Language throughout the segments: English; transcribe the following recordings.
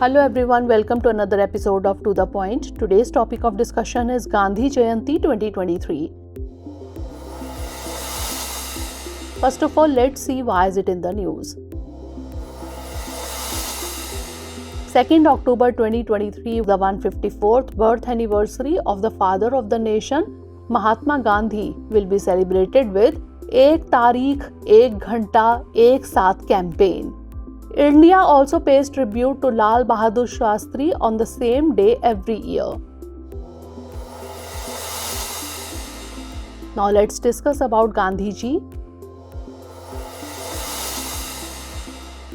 Hello everyone, welcome to another episode of To The Point. Today's topic of discussion is Gandhi Jayanti 2023. First of all, let's see why is it in the news. 2nd October 2023, the 154th birth anniversary of the father of the nation, Mahatma Gandhi, will be celebrated with Ek Taarikh, Ek Ghanta, Ek Saath campaign. India also pays tribute to Lal Bahadur Shastri on the same day every year. Now let's discuss about Gandhi ji.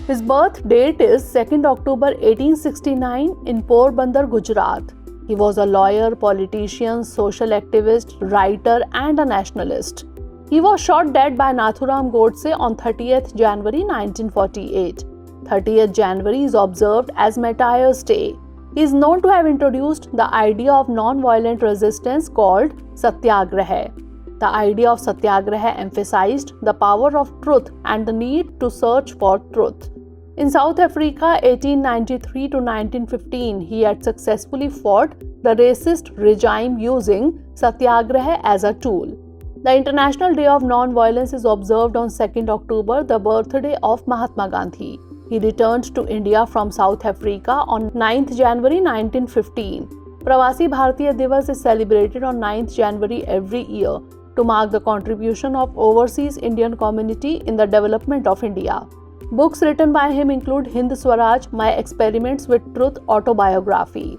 His birth date is 2nd October 1869 in Porbandar, Gujarat. He was a lawyer, politician, social activist, writer and a nationalist. He was shot dead by Nathuram Godse on 30th January 1948. 30th January is observed as Martyrs' Day. He is known to have introduced the idea of non-violent resistance called Satyagraha. The idea of Satyagraha emphasized the power of truth and the need to search for truth. In South Africa, 1893 to 1915, he had successfully fought the racist regime using Satyagraha as a tool. The International Day of Non-Violence is observed on 2nd October, the birthday of Mahatma Gandhi. He returned to India from South Africa on 9th January 1915. Pravasi Bharatiya Divas is celebrated on 9th January every year to mark the contribution of overseas Indian community in the development of India. Books written by him include Hind Swaraj, My Experiments with Truth autobiography.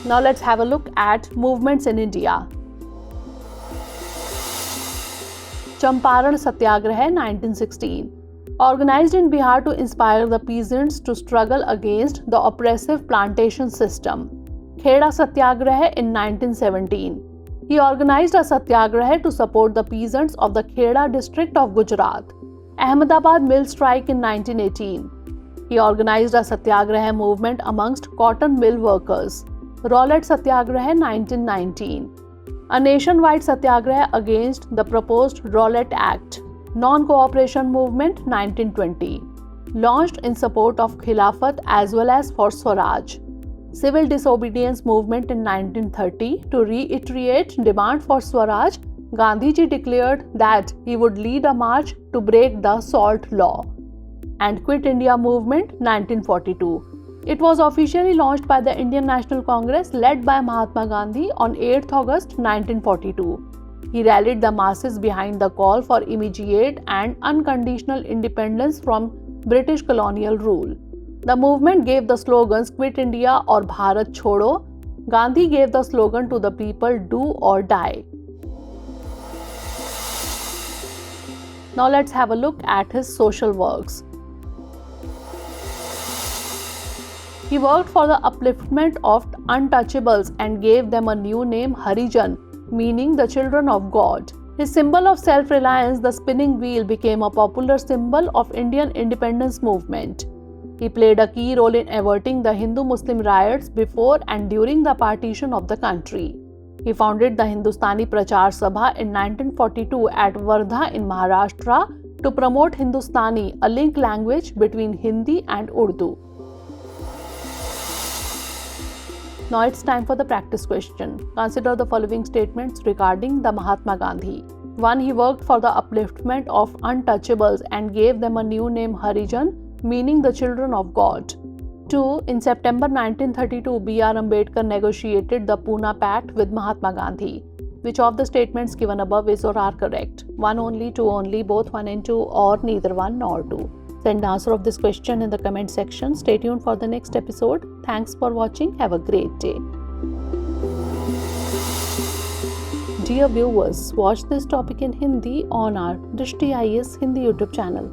Now let's have a look at movements in India. Champaran Satyagraha 1916. Organized in Bihar to inspire the peasants to struggle against the oppressive plantation system. Kheda Satyagraha in 1917. He organized a satyagraha to support the peasants of the Kheda district of Gujarat. Ahmedabad mill strike in 1918. He organized a satyagraha movement amongst cotton mill workers. Rowlatt Satyagraha 1919. A nationwide satyagraha against the proposed Rowlatt Act. Non-cooperation movement 1920. Launched in support of Khilafat as well as for Swaraj. Civil disobedience movement in 1930 to reiterate demand for Swaraj, Gandhiji declared that he would lead a march to break the Salt Law. And Quit India movement 1942. It was officially launched by the Indian National Congress led by Mahatma Gandhi on 8th August 1942. He rallied the masses behind the call for immediate and unconditional independence from British colonial rule. The movement gave the slogans Quit India or Bharat Chodo. Gandhi gave the slogan to the people, Do or Die. Now let's have a look at his social works. He worked for the upliftment of untouchables and gave them a new name, Harijan, meaning the children of God. His symbol of self-reliance, the spinning wheel, became a popular symbol of Indian independence movement. He played a key role in averting the Hindu-Muslim riots before and during the partition of the country. He founded the Hindustani Prachar Sabha in 1942 at Wardha in Maharashtra to promote Hindustani, a link language between Hindi and Urdu. Now it's time for the practice question. Consider the following statements regarding the Mahatma Gandhi. 1. He worked for the upliftment of untouchables and gave them a new name, Harijan, meaning the children of God. 2. In September 1932, B.R. Ambedkar negotiated the Pune Pact with Mahatma Gandhi. Which of the statements given above is or are correct? 1 only, 2 only, both 1 and 2, or neither 1 nor 2? Send the answer of this question in the comment section. Stay tuned for the next episode. Thanks for watching. Have a great day. Dear viewers, watch this topic in Hindi on our Drishti IAS Hindi YouTube channel.